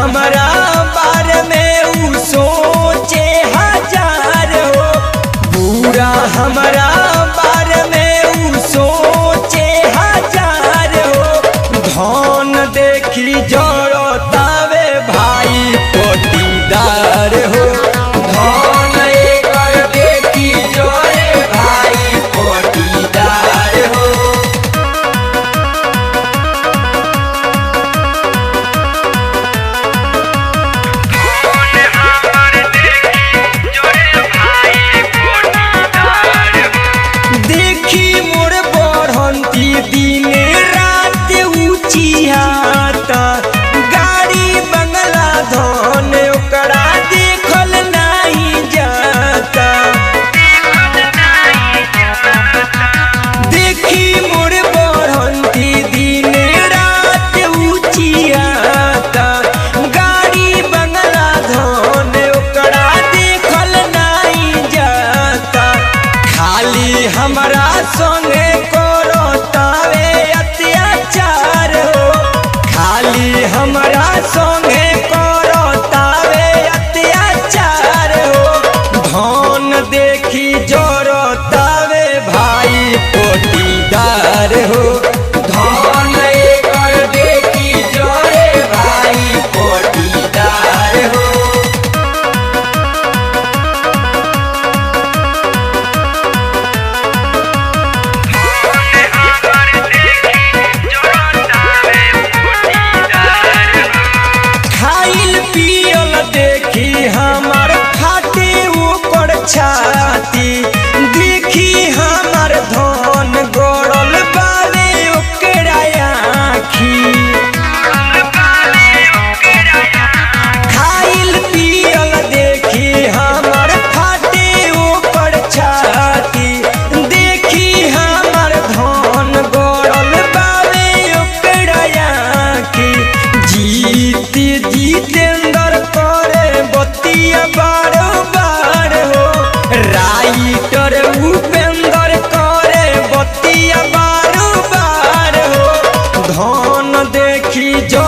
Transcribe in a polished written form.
हमारा बारे में ऊ सोचे हजार हो, पूरा हमारा बारे में ऊ सोचे हजार हो। धन देखी जड़तावे भाई पटीदार हो, धन एकर देखी जड़े भाई पटीदार हो। देखी मोर बढ़ंती दिन रात ऊँचियाता, गाड़ी बंगला धन ओकरा देखल नहीं जाता। देखी मोर बढ़ंती दिन रात ऊँचियाता, गाड़ी बंगला धन ओकरा देखल नहीं जाता। खाली हमारा संगे करतावे अत्याचार हो, खाली हमारा संगे करतावे अत्याचार हो। धन देखी जड़तावे भाई पटीदार हो, धन एकर देखी जड़े भाई पटीदार हो। खाइल पियल देखी हमार फाटे ओकर छाती, देखी हमार धन गड़ल बावे ओकरा आँखी। खाइल पियल देखी हमार फाटे ओकर छाती, देखी हमार धन गड़ल बावे ओकरा आँखी। जीत जितेंद्र करे बतिया बार बार हो, राइटर उपेंद्र करे बतिया बार बार हो। धन देखी जो